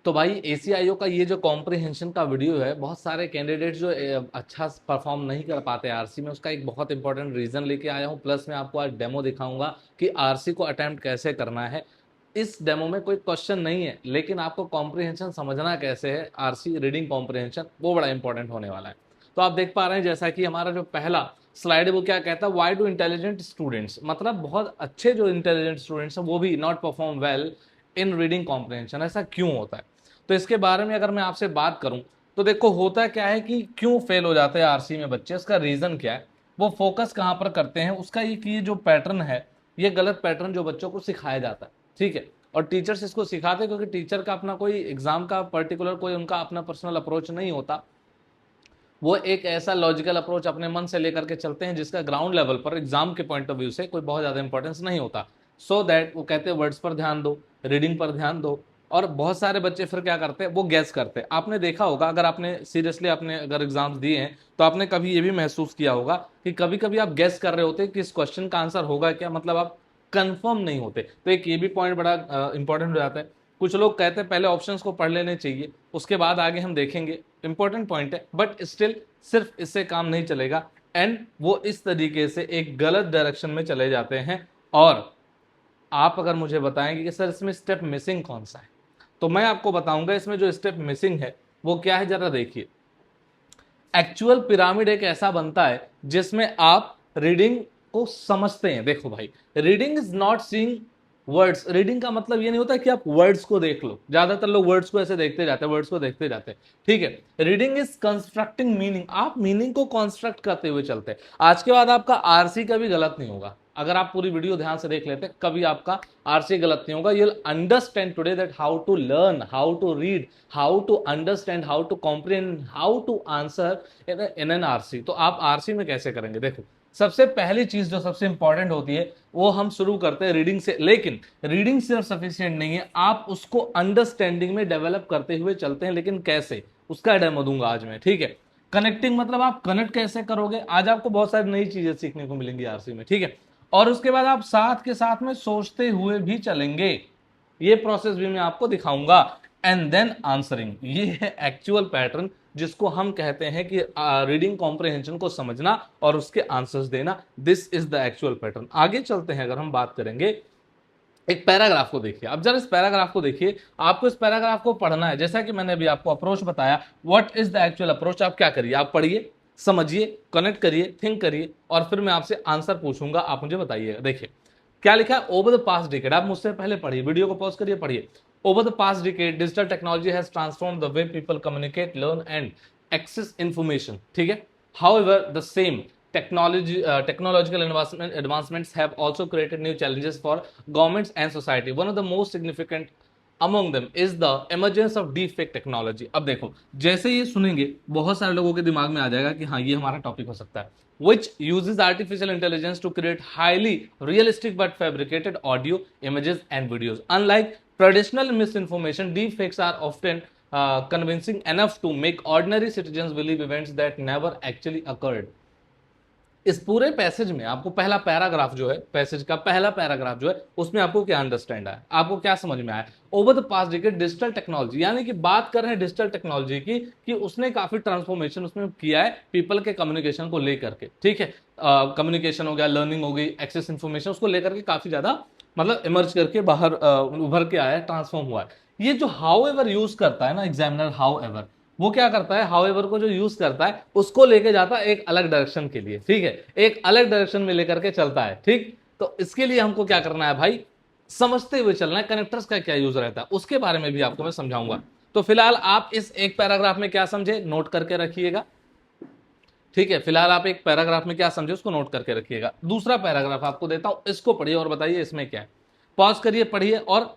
तो भाई एसीआईओ का ये जो कॉम्प्रिहेंशन का वीडियो है, बहुत सारे कैंडिडेट जो अच्छा परफॉर्म नहीं कर पाते आरसी में, उसका एक बहुत इंपॉर्टेंट रीजन लेके आया हूँ। प्लस मैं आपको आज डेमो दिखाऊंगा कि आरसी को अटेम्प्ट कैसे करना है। इस डेमो में कोई क्वेश्चन नहीं है, लेकिन आपको कॉम्प्रिहेंशन समझना कैसे है, आरसी रीडिंग कॉम्प्रिहेंशन, वो बड़ा इंपॉर्टेंट होने वाला है। तो आप देख पा रहे हैं जैसा कि हमारा जो पहला स्लाइड है वो क्या कहता है, वाई डू इंटेलिजेंट स्टूडेंट्स, मतलब बहुत अच्छे जो इंटेलिजेंट स्टूडेंट्स हैं वो भी not perform well in reading comprehension, ऐसा क्यों होता है। तो इसके बारे में अगर मैं आपसे बात करूं तो देखो होता क्या है कि क्यों फेल हो जाते हैं आरसी में बच्चे, इसका रीजन क्या है, वो फोकस कहां पर करते हैं, उसका ये जो पैटर्न है, ये गलत पैटर्न जो बच्चों को सिखाया जाता है, ठीक है। और टीचर्स इसको सिखाते हैं क्योंकि टीचर का अपना कोई एग्जाम का पर्टिकुलर कोई उनका अपना पर्सनल अप्रोच नहीं होता। वो एक ऐसा लॉजिकल अप्रोच अपने मन से लेकर के चलते हैं जिसका ग्राउंड लेवल पर एग्जाम के पॉइंट ऑफ व्यू से कोई बहुत ज्यादा इंपॉर्टेंस नहीं होता। सो दैट वो कहते हैं वर्ड्स पर ध्यान दो, रीडिंग पर ध्यान दो। और बहुत सारे बच्चे फिर क्या करते हैं, वो गैस करते हैं। आपने देखा होगा, अगर आपने सीरियसली आपने अगर एग्जाम्स दिए हैं तो आपने कभी ये भी महसूस किया होगा कि कभी कभी आप गैस कर रहे होते कि इस क्वेश्चन का आंसर होगा क्या, मतलब आप कंफर्म नहीं होते। तो एक ये भी पॉइंट बड़ा इंपॉर्टेंट हो जाता है। कुछ लोग कहते हैं पहले ऑप्शंस को पढ़ लेने चाहिए, उसके बाद आगे हम देखेंगे। इंपॉर्टेंट पॉइंट है, बट स्टिल सिर्फ इससे काम नहीं चलेगा। एंड वो इस तरीके से एक गलत डायरेक्शन में चले जाते हैं। और आप अगर मुझे बताएंगे कि सर इसमें स्टेप मिसिंग कौन सा है, तो मैं आपको बताऊंगा इसमें जो स्टेप मिसिंग है वो क्या है, जरा देखिए। एक्चुअल पिरामिड एक ऐसा बनता है जिसमें आप रीडिंग को समझते हैं। देखो भाई, reading is not seeing words. Reading का मतलब ये नहीं होता कि आप वर्ड्स को देख लो, ज्यादातर लोग वर्ड्स को ऐसे देखते जाते हैं, वर्ड्स को देखते जाते हैं, ठीक है। रीडिंग इज कंस्ट्रक्टिंग मीनिंग, आप मीनिंग को कंस्ट्रक्ट करते हुए चलते हैं। आज के बाद आपका आरसी कभी गलत नहीं होगा, अगर आप पूरी वीडियो ध्यान से देख लेते हैं, कभी आपका आरसी गलत नहीं होगा। You understand today that how to learn, how to read, how to understand, how to comprehend, how to answer in an RC. तो आप आरसी में कैसे करेंगे, देखो सबसे पहली चीज जो सबसे इंपॉर्टेंट होती है वो हम शुरू करते हैं रीडिंग से। लेकिन रीडिंग सिर्फ सफिशिएंट नहीं है, आप उसको अंडरस्टैंडिंग में डेवलप करते हुए चलते हैं। लेकिन कैसे, उसका डेमो दूंगा आज मैं, ठीक है। कनेक्टिंग मतलब आप कनेक्ट कैसे करोगे, आज आपको बहुत सारी नई चीजें सीखने को मिलेंगी आरसी में, ठीक है। और उसके बाद आप साथ के साथ में सोचते हुए भी चलेंगे, ये प्रोसेस भी मैं आपको दिखाऊंगा। एंड देन आंसरिंग, ये है एक्चुअल पैटर्न जिसको हम कहते हैं कि रीडिंग कॉम्प्रिहेंशन को समझना और उसके आंसर्स देना। This is the actual pattern. आगे चलते हैं, अगर हम बात करेंगे एक पैराग्राफ को देखिए। अब जरा इस पैराग्राफ को देखिए, आपको इस पैराग्राफ को पढ़ना है। जैसा कि मैंने अभी आपको अप्रोच बताया, what is the actual approach, आप क्या करिए, आप पढ़िए, समझिए, कनेक्ट करिए, थिंक करिए, और फिर मैं आपसे आंसर पूछूंगा, आप मुझे बताइए। देखिए क्या लिखा है, ओवर द पास्ट डिकेड, आप मुझसे पहले पढ़िए, वीडियो को पॉज करिए, पढ़िए। Over the past decade digital technology has transform the way people communicate, learn and access information, ठीक है। However the same technological advancements have also created new challenges for governments and society. One of the most significant among them is the emergence of deepfake technology. अब देखो, जैसे ये सुनेंगे बहुत सारे लोगों के दिमाग में आ जाएगा कि हाँ ये हमारा टॉपिक हो सकता है। Which uses artificial intelligence to create highly realistic but fabricated audio, images and videos. Unlike traditional misinformation, deepfakes are often convincing enough to make ordinary citizens believe events that never actually occurred. इस पूरे passage में आपको पहला paragraph जो है, passage का पहला paragraph जो है, उसमें आपको क्या अंडरस्टैंड आया, आपको क्या समझ में आया। Over the past decade digital technology, यानी कि बात कर रहे हैं डिजिटल टेक्नोलॉजी की, कि उसने काफी ट्रांसफॉर्मेशन उसमें किया है पीपल के कम्युनिकेशन को लेकर के, ठीक है। कम्युनिकेशन हो गया, लर्निंग हो गई, एक्सेस इंफॉर्मेशन, उसको लेकर के काफी ज्यादा मतलब इमर्ज करके बाहर उभर के आया है, ट्रांसफॉर्म हुआ है। ये जो हाउ एवर यूज करता है ना एग्जामिनर, हाउ एवर, वो क्या करता है, हाउएवर को जो यूज करता है उसको लेके जाता है एक अलग डायरेक्शन के लिए, ठीक है, एक अलग डायरेक्शन में लेकर के चलता है, ठीक। तो इसके लिए हमको क्या करना है भाई, समझते हुए चलना है। कनेक्टर्स का क्या यूज रहता है उसके बारे में भी आपको मैं समझाऊंगा। तो फिलहाल आप इस एक पैराग्राफ में क्या समझे, नोट करके रखिएगा, ठीक है। फिलहाल आप एक पैराग्राफ में क्या समझे उसको नोट करके रखिएगा। दूसरा पैराग्राफ आपको देता हूं, इसको पढ़िए और बताइए इसमें क्या है। पॉज करिए, पढ़िए और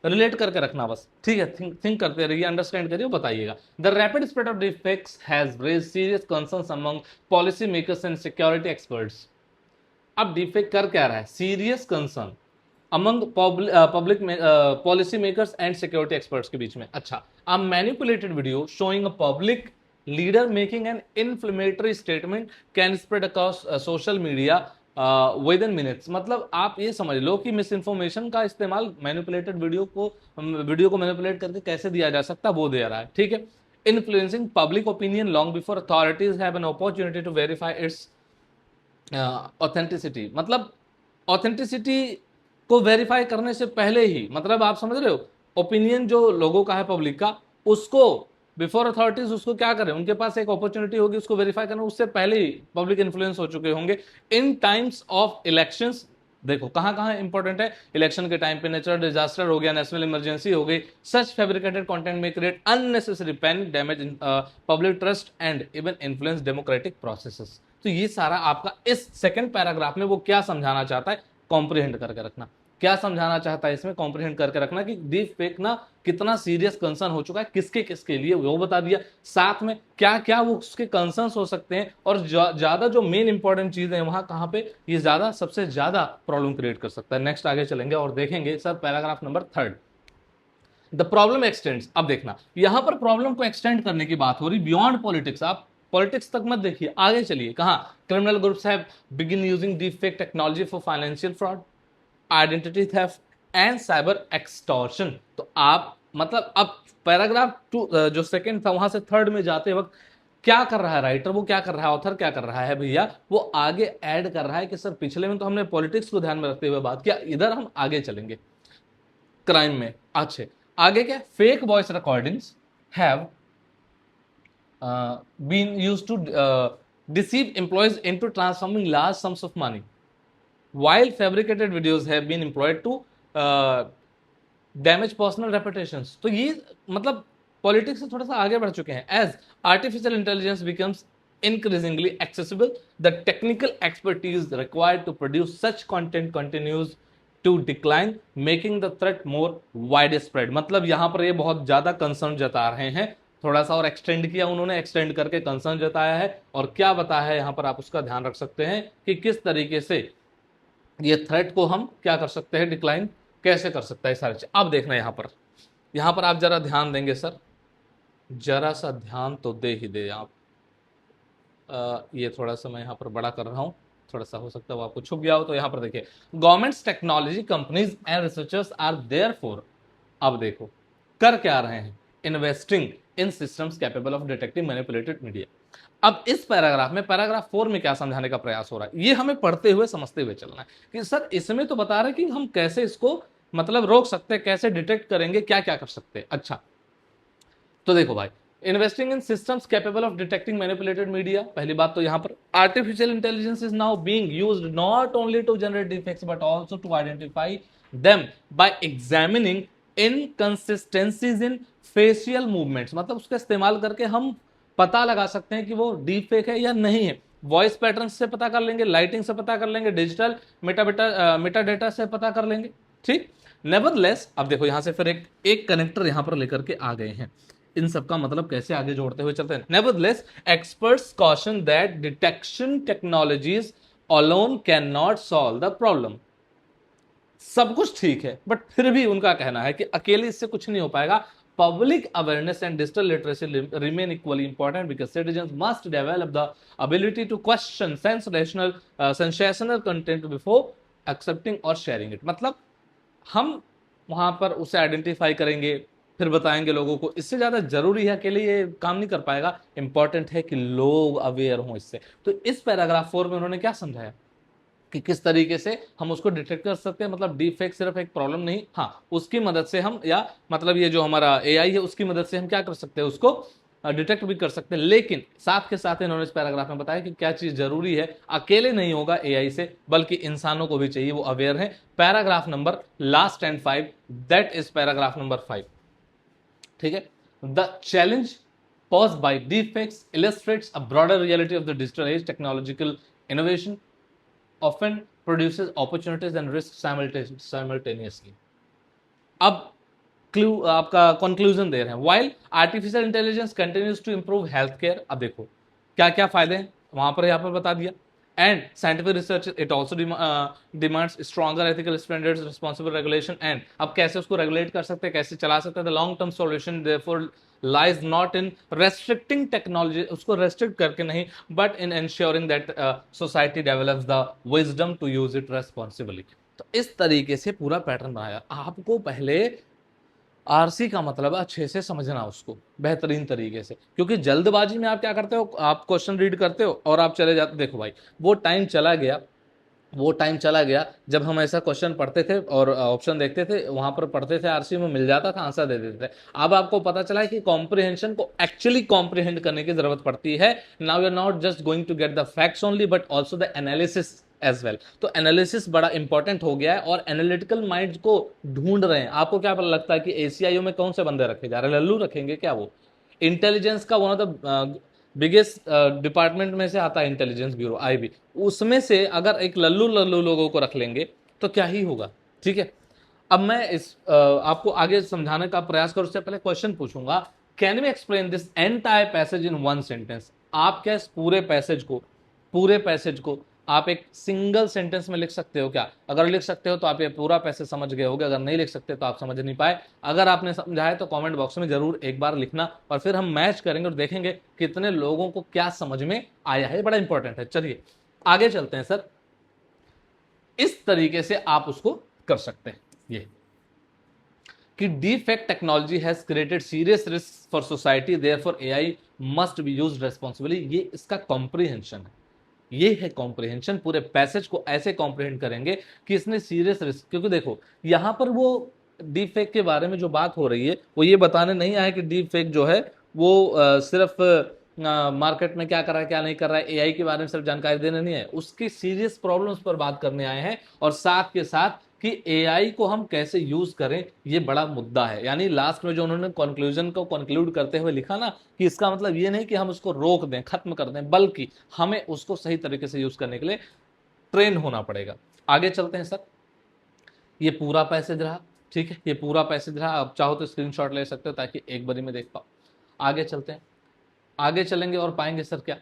रिलेट करके रखना बस, ठीक है। थिंक करते रहिए, अंडरस्टैंड करिए, बताइएगा। The rapid spread of deepfakes has raised serious concerns among policy makers and security experts. अब डिफेक्ट कर क्या रहा है, serious concern among public policy makers and security experts के बीच में। अच्छा, a manipulated video showing a public leader making an inflammatory statement can spread across social media with in minutes. मतलब आप ये समझ लो कि मिस इन्फॉर्मेशन का इस्तेमाल मैनिपुलेटेड वीडियो को मैनिपुलेट करके कैसे दिया जा सकता है वो दे रहा है, ठीक है। Influencing public opinion long before authorities have an opportunity to verify its authenticity. मतलब ऑथेंटिसिटी को वेरीफाई करने से पहले ही, मतलब आप समझ रहे हो, ओपिनियन जो लोगों का है पब्लिक का, उसको बिफोर अथॉरिटीज उसको क्या करें, उनके पास एक अपॉर्चुनिटी होगी उसको वेरीफाई करना, उससे पहले ही पब्लिक इन्फ्लुएंस हो चुके होंगे। इन टाइम्स ऑफ इलेक्शंस, देखो कहां कहां इंपॉर्टेंट है, इलेक्शन के टाइम पे नेचुरल डिजास्टर हो गया, नेशनल इमरजेंसी हो गई, सच फैब्रिकेटेड कंटेंट में create unnecessary panic, damage in public trust and even influence democratic processes. तो ये सारा आपका इस सेकंड पैराग्राफ में वो क्या समझाना चाहता है, कॉम्प्रिहेंड करके रखना। क्या समझाना चाहता है इसमें, कॉम्प्रिहेंड करके रखना कि डीप फेक ना कितना सीरियस कंसर्न हो चुका है, किसके किसके लिए वो बता दिया, साथ में क्या क्या वो उसके कंसर्न्स हो सकते हैं, और ज्यादा जो मेन इंपॉर्टेंट चीज है वहां कहां पे ये ज्यादा सबसे ज्यादा प्रॉब्लम क्रिएट कर सकता है। नेक्स्ट आगे चलेंगे और देखेंगे sir paragraph number 3, the problem x tends. अब देखना यहां पर प्रॉब्लम को एक्सटेंड करने की बात हो रही बियॉन्ड पॉलिटिक्स। आप पॉलिटिक्स तक मत देखिए, आगे चलिए, कहां criminal groups have begin using deep fake technology for financial fraud, identity theft and cyber extortion. तो आप मतलब अब पैराग्राफ 2 जो सेकंड था वहां से थर्ड में जाते वक्त क्या कर रहा है राइटर, वो क्या कर रहा है, ऑथर क्या कर रहा है भैया, वो आगे ऐड कर रहा है कि सर पिछले में तो हमने पॉलिटिक्स को ध्यान में रखते हुए बात किया, इधर हम आगे चलेंगे क्राइम में। अच्छे आगे क्या, fake voice recordings have been used to deceive employees into transforming large sums of money, while fabricated videos have been employed to damage personal reputations। तो ये मतलब पॉलिटिक्स से थोड़ा सा आगे बढ़ चुके हैं। As artificial intelligence becomes increasingly accessible, the technical expertise required to produce such content continues to decline, making the threat more widespread। मतलब यहां पर ये बहुत ज्यादा कंसर्न जता रहे हैं, थोड़ा सा और एक्सटेंड किया उन्होंने, एक्सटेंड करके कंसर्न जताया है, और क्या बताया है यहां पर आप उसका ध्यान रख सकते हैं कि किस तरीके से ये थ्रेट को हम क्या कर सकते हैं, डिक्लाइन कैसे कर सकता है सारे चीज। अब देखना यहां पर आप जरा ध्यान देंगे सर, जरा सा ध्यान तो दे ही दे आप। ये थोड़ा सा मैं यहां पर बड़ा कर रहा हूं, थोड़ा सा हो सकता है वो आपको छुप गया हो, तो यहां पर देखिए, governments, technology companies and researchers are therefore, अब देखो कर क्या रहे हैं, investing in systems capable of detecting manipulated media. अब इस पैराग्राफ में, पैराग्राफ 4 में क्या समझाने का प्रयास हो रहा है, ये हमें पढ़ते हुए समझते हुए चलना है कि सर इसमें तो बता रहे कि हम कैसे इसको मतलब रोक सकते हैं, कैसे डिटेक्ट करेंगे, क्या क्या कर सकते हैं। अच्छा तो देखो भाई, investing in systems capable of detecting manipulated media, पहली बात तो यहां पर artificial intelligence is now being used not only to generate deepfakes but also to identify them by examining inconsistencies in facial movements. मतलब उसका इस्तेमाल करके हम पता लगा सकते हैं कि वो डीप फेक है या नहीं है, वॉइस पैटर्न से पता कर लेंगे, लाइटिंग से पता कर लेंगे, डिजिटल मेटा डेटा से पता कर लेंगे, ठीक। नेवरलेस, अब देखो यहां से फिर एक कनेक्टर यहां पर लेकर के आ गए हैं, इन सब का मतलब कैसे आगे जोड़ते हुए चलते हैं। Nevertheless experts caution that detection technologies alone can not solve the problem. सब कुछ ठीक है बट फिर भी उनका कहना है कि अकेले इससे कुछ नहीं हो पाएगा। Public awareness and digital literacy remain equally important because citizens must develop the ability to question sensational content before accepting or sharing it। मतलब हम वहां पर उसे आइडेंटिफाई करेंगे, फिर बताएंगे लोगों को, इससे ज्यादा जरूरी है, अकेले ये काम नहीं कर पाएगा, इंपॉर्टेंट है कि लोग अवेयर हों इससे। तो इस पैराग्राफ 4 में उन्होंने क्या समझाया कि किस तरीके से हम उसको डिटेक्ट कर सकते हैं। मतलब डीप फेक सिर्फ एक प्रॉब्लम नहीं, हाँ उसकी मदद से हम, या मतलब ये जो हमारा एआई है उसकी मदद से हम क्या कर सकते हैं, उसको डिटेक्ट भी कर सकते हैं। लेकिन साथ के साथ इन्होंने इस पैराग्राफ में बताया कि क्या चीज जरूरी है, अकेले नहीं होगा एआई से, बल्कि इंसानों को भी चाहिए, वो अवेयर है। Paragraph number last and 5, that is paragraph number 5, ठीक है। The challenge posed by deepfakes illustrates a broader reality of the digital age। Technological innovation often produces opportunities and risks simultaneously। अब क्लू आपका conclusion दे रहे हैं, while artificial intelligence continues to improve healthcare। अब देखो क्या क्या फायदे हैं वहां पर, यहां पर बता दिया, and scientific research it also demands stronger ethical standards, responsible regulation and अब कैसे उसको regulate कर सकते हैं, कैसे चला सकते हैं, the long term solution therefore lies not in restricting technology, उसको restrict करके नहीं, but in ensuring that society develops the wisdom to use it responsibly। तो इस तरीके से पूरा पैटर्न बनाया। आपको पहले आरसी का मतलब अच्छे से समझना उसको बेहतरीन तरीके से, क्योंकि जल्दबाजी में आप क्या करते हो, आप क्वेश्चन रीड करते हो और आप चले जाते। देखो भाई वो टाइम चला गया, वो टाइम चला गया जब हम ऐसा क्वेश्चन पढ़ते थे और ऑप्शन देखते थे, वहां पर पढ़ते थे, आरसी में मिल जाता था, आंसर दे देते थे। अब आपको पता चला है कि कॉम्प्रिहेंशन को एक्चुअली कॉम्प्रिहेंड करने की जरूरत पड़ती है। Now you are not just going to get the facts only but also the analysis as well. तो एनालिसिस बड़ा इंपॉर्टेंट हो गया है और एनालिटिकल माइंड को ढूंढ रहे हैं। आपको क्या पता लगता है कि एसीआईओ में कौन से बंदे रखे जा रहे हैं? लल्लू रखेंगे क्या? वो इंटेलिजेंस का one of the biggest department में से आता है इंटेलिजेंस ब्यूरो आईबी, उसमें से अगर एक लल्लू लल्लू लोगों को रख लेंगे तो क्या ही होगा। ठीक है, अब मैं इस आपको आगे समझाने का प्रयास करूं, उससे पहले क्वेश्चन पूछूंगा, can we explain this entire passage in one sentence? आप क्या इस पूरे पैसेज को आप एक सिंगल सेंटेंस में लिख सकते हो क्या? अगर लिख सकते हो तो आप ये पूरा पैसेज समझ गए होगे, अगर नहीं लिख सकते तो आप समझ नहीं पाए। अगर आपने समझा है तो कमेंट बॉक्स में जरूर एक बार लिखना और फिर हम मैच करेंगे और देखेंगे कितने लोगों को क्या समझ में आया है। बड़ा इंपॉर्टेंट है। चलिए आगे चलते हैं सर। इस तरीके से आप उसको कर सकते हैं ये कि defect technology has created serious risk for society therefore AI must be used responsibly. ये इसका कॉम्प्रिहेंशन है, ये है कॉम्प्रिहेंशन। पूरे पैसेज को ऐसे कॉम्प्रिहेंड करेंगे कि इसने सीरियस रिस्क, क्योंकि देखो यहां पर वो डीप फेक के बारे में जो बात हो रही है वो ये बताने नहीं आया कि डीप फेक जो है वो सिर्फ मार्केट में क्या कर रहा है क्या नहीं कर रहा है, एआई के बारे में सिर्फ जानकारी देने नहीं है, उसकी सीरियस प्रॉब्लम्स पर बात करने आए हैं और साथ के साथ कि एआई को हम कैसे यूज करें, ये बड़ा मुद्दा है। यानी लास्ट में जो उन्होंने कंक्लूजन को कंक्लूड करते हुए लिखा ना कि इसका मतलब ये नहीं कि हम उसको रोक दें, खत्म कर दें, बल्कि हमें उसको सही तरीके से यूज करने के लिए ट्रेन होना पड़ेगा। आगे चलते हैं सर। ये पूरा पैसेज रहा, ठीक है, ये पूरा पैसेज रहा। आप चाहो तो स्क्रीनशॉट ले सकते हो ताकि एक बारी में देख पाओ। आगे चलते हैं, आगे चलेंगे और पाएंगे सर क्या।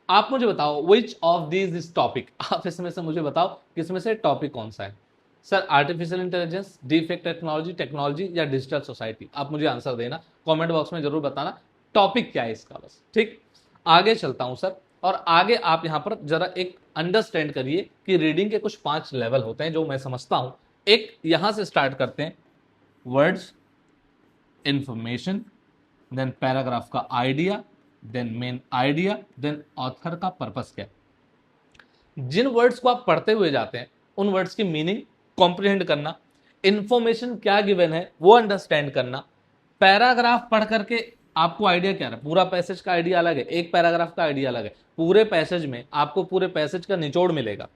आप मुझे बताओ which of these is topic, आप इसमें से मुझे बताओ किसमें से टॉपिक कौन सा है sir? Artificial intelligence, defect technology या डिजिटल सोसाइटी? आप मुझे आंसर देना, कमेंट बॉक्स में जरूर बताना टॉपिक क्या है इसका, बस। ठीक, आगे चलता हूं सर। और आगे आप यहां पर जरा एक अंडरस्टैंड करिए कि रीडिंग के कुछ 5 लेवल होते हैं जो मैं समझता हूं। एक यहां से स्टार्ट करते हैं, वर्ड्स, इंफॉर्मेशन, देन पैराग्राफ का idea, then main idea, then author का पर्पस क्या है। जिन वर्ड्स को आप पढ़ते हुए जाते हैं उन वर्ड्स की मीनिंग कॉम्प्रिहेंड करना, इंफॉर्मेशन क्या गिवन है वो अंडरस्टैंड करना, पैराग्राफ पढ़ करके आपको आइडिया क्या है, पूरा पैसेज का आइडिया अलग है, एक पैराग्राफ का आइडिया अलग है। पूरे पैसेज में आपको पूरे पैसेज का निचोड़ मिलेगा,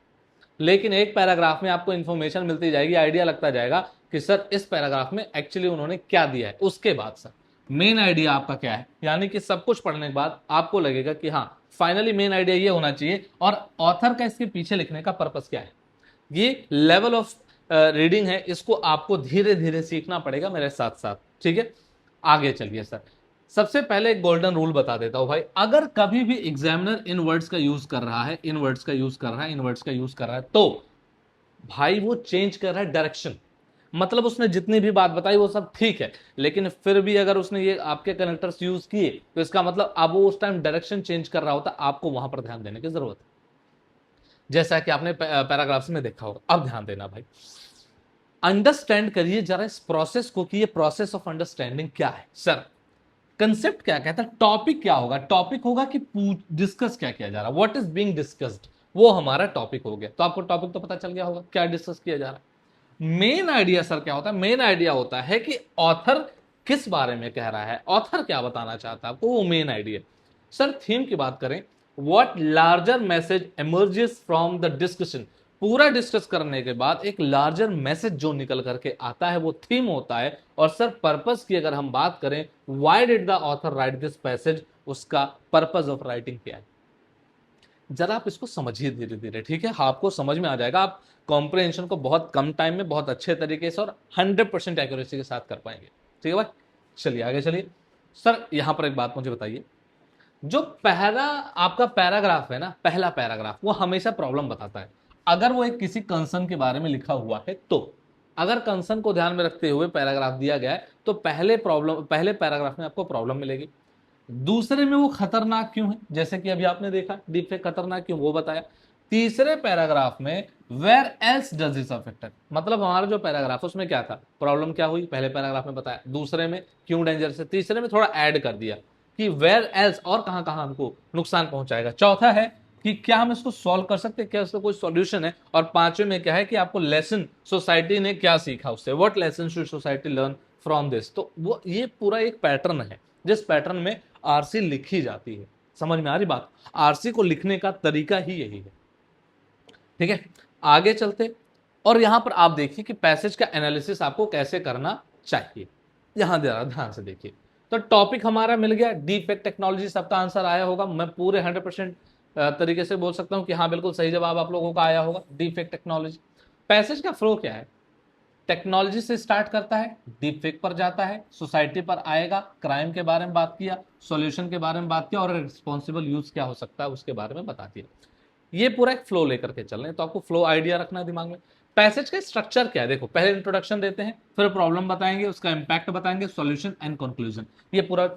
लेकिन एक पैराग्राफ में आपको इंफॉर्मेशन मिलती जाएगी, आइडिया लगता जाएगा कि सर इस पैराग्राफ में एक्चुअली उन्होंने क्या दिया है। उसके बाद सर मेन आइडिया आपका क्या है, यानी कि सब कुछ पढ़ने के बाद आपको लगेगा कि हाँ फाइनली मेन आइडिया ये होना चाहिए और ऑथर का इसके पीछे लिखने का पर्पस क्या है। ये लेवल ऑफ रीडिंग है, इसको आपको धीरे धीरे सीखना पड़ेगा मेरे साथ साथ। ठीक है, आगे चलिए सर। सबसे पहले एक गोल्डन रूल बता देता हूं भाई, अगर कभी भी एग्जामिनर इन वर्ड्स का यूज कर रहा है, इन वर्ड्स का यूज कर रहा है, इन वर्ड्स का यूज कर रहा है, तो भाई वो चेंज कर रहा है डायरेक्शन। मतलब उसने जितनी भी बात बताई वो सब ठीक है, लेकिन फिर भी अगर उसने ये आपके कनेक्टर्स यूज किए तो इसका मतलब अब वो उस टाइम डायरेक्शन चेंज कर रहा होता, आपको वहां पर ध्यान देने की जरूरत है। जैसा कि आपने पैराग्राफ्स में देखा होगा। अब ध्यान देना भाई, अंडरस्टैंड करिए जरा इस प्रोसेस को कि ये प्रोसेस ऑफ अंडरस्टैंडिंग क्या है। सर कंसेप्ट क्या कहता है, टॉपिक क्या होगा? टॉपिक होगा कि डिस्कस क्या किया जा रहा है, व्हाट इज बीइंग डिस्कस्ड, वो हमारा टॉपिक हो गया। तो आपको टॉपिक तो पता चल गया होगा क्या डिस्कस किया जा रहा है। मेन आइडिया सर क्या होता है? मेन आइडिया होता है कि ऑथर किस बारे में कह रहा है, ऑथर क्या बताना चाहता है आपको, वो मेन आइडिया। सर थीम की बात करें, what larger message emerges from the discussion, पूरा डिस्कस करने के बाद एक लार्जर मैसेज जो निकल करके आता है वो थीम होता है। और सर पर्पस की अगर हम बात करें, why did the author right this passage, उसका पर्पस ऑफ राइटिंग क्या है, जरा आप इसको समझिए धीरे धीरे। ठीक है, आपको समझ में आ जाएगा, आप कॉम्प्रिहेंशन को बहुत कम टाइम में बहुत अच्छे तरीके से और 100% एक्यूरेसी के साथ कर पाएंगे। ठीक है भाई, चलिए आगे चलिए। सर यहां पर एक बात मुझे बताइए, जो पहला आपका पैराग्राफ है ना, पहला पैराग्राफ वो हमेशा प्रॉब्लम बताता है, अगर वो एक किसी कंसर्न के बारे में लिखा हुआ है तो। अगर कंसर्न को ध्यान में रखते हुए पैराग्राफ दिया गया है तो पहले पैराग्राफ में आपको प्रॉब्लम मिलेगी। दूसरे में वो खतरनाक क्यों है, जैसे कि अभी आपने देखा डीप फेक खतरनाक क्यों वो बताया। तीसरे पैराग्राफ में where else does this affect, मतलब हमारा जो पैराग्राफ उसमें क्या था, प्रॉब्लम क्या हुई पहले पैराग्राफ में बताया, दूसरे में क्यों डेंजर से, तीसरे में थोड़ा ऐड कर दिया कि वेयर एल्स और कहां कहां हमको नुकसान पहुंचाएगा, चौथा है कि क्या हम इसको सॉल्व कर सकते हैं, क्या इसका कोई सॉल्यूशन है, और पांचवें में क्या है कि आपको लेसन सोसाइटी ने क्या सीखा उससे, what lesson should society learn from this. तो वो ये पूरा एक पैटर्न है जिस पैटर्न में आरसी लिखी जाती है। समझ में आ रही बात, आरसी को लिखने का तरीका ही यही है। ठीक है, आगे चलते, और यहां पर आप देखिए कि पैसेज का एनालिसिस आपको कैसे करना चाहिए, यहां जरा ध्यान से देखिए। तो टॉपिक हमारा मिल गया डीप फेक टेक्नोलॉजी, सबका आंसर आया होगा, मैं पूरे 100% तरीके से बोल सकता हूं कि हाँ बिल्कुल सही जवाब आप लोगों का आया होगा, डीप फेक टेक्नोलॉजी। पैसेज का फ्लो क्या है, टेक्नोलॉजी से स्टार्ट करता है, डीप फेक पर जाता है, सोसाइटी पर आएगा, क्राइम के बारे में बात किया, सॉल्यूशन के बारे में बात किया, और रिस्पॉन्सिबल यूज क्या हो सकता है उसके बारे में बता दिया। ये पूरा एक फ्लो लेकर के चल रहे हैं, तो आपको फ्लो आइडिया रखना है दिमाग में। पैसेज का स्ट्रक्चर क्या है, देखो पहले इंट्रोडक्शन देते हैं, फिर प्रॉब्लम बताएंगे, उसका इंपैक्ट बताएंगे, सॉल्यूशन एंड कंक्लूजन, ये पूरा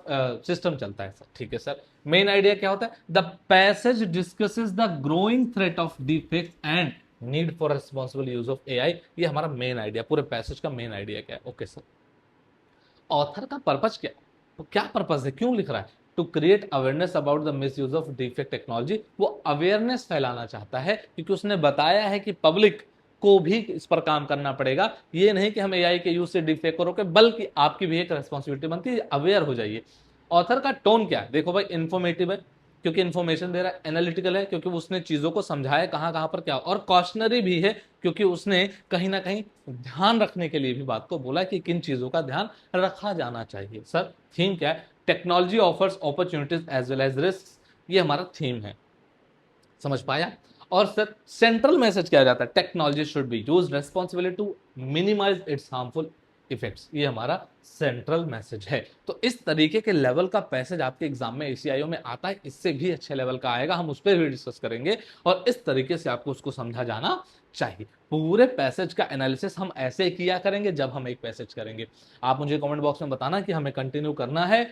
सिस्टम चलता है सर। ठीक है सर, मेन आइडिया क्या होता है, the passage discusses the growing threat of deep fakes and need for responsible use of AI, ये हमारा मेन आइडिया, पूरे पैसेज का मेन आइडिया क्या है। ओके सर, ऑथर का पर्पज क्या है, तो क्या पर्पज है, क्यों लिख रहा है, to create awareness about the misuse of deepfake technology, वो अवेयरनेस फैलाना चाहता है, क्योंकि उसने बताया है कि पब्लिक को भी इस पर काम करना पड़ेगा, ये नहीं कि हम एआई के यूज से डीफेक्ट करोगे, बल्कि आपकी भी एक रेस्पॉन्सिबिलिटी बनती है, अवेयर हो जाइए। ऑथर का टोन क्या है, देखो भाई इंफॉर्मेटिव है क्योंकि इन्फॉर्मेशन दे रहा है, एनालिटिकल है क्योंकि उसने चीजों को समझाया कहां कहां पर क्या, और कॉशनरी भी है क्योंकि उसने कहीं ना कहीं ध्यान रखने के लिए भी बात को बोला कि किन चीजों का ध्यान रखा जाना चाहिए। सर थीम क्या है, technology offers opportunities as well as risk, ये हमारा थीम है, समझ पाया। और सर सेंट्रल मैसेज क्या जाता है, technology should be used responsibly to minimise its harmful effects, ये हमारा सेंट्रल मैसेज है। तो इस तरीके के लेवल का पैसेज आपके एग्जाम में एसीआईओ में आता है, इससे भी अच्छे लेवल का आएगा, हम उस पर भी डिस्कस करेंगे, और इस तरीके से आपको उसको समझा जाना चाहिए। पूरे पैसेज का एनालिसिस हम ऐसे किया करेंगे जब हम एक पैसेज करेंगे। आप मुझे कमेंट बॉक्स में बताना कि हमें कंटिन्यू करना है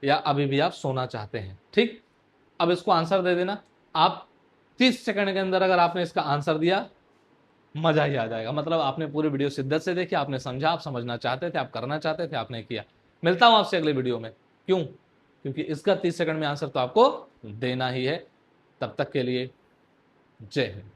या अभी भी आप सोना चाहते हैं। ठीक, अब इसको आंसर दे देना आप, 30 सेकंड के अंदर अगर आपने इसका आंसर दिया मजा ही आ जाएगा, मतलब आपने पूरी वीडियो शिद्दत से देखी, आपने समझा, आप समझना चाहते थे, आप करना चाहते थे, आपने किया। मिलता हूं आपसे अगले वीडियो में, क्यों, क्योंकि इसका 30 सेकंड में आंसर तो आपको देना ही है। तब तक के लिए जय हिंद।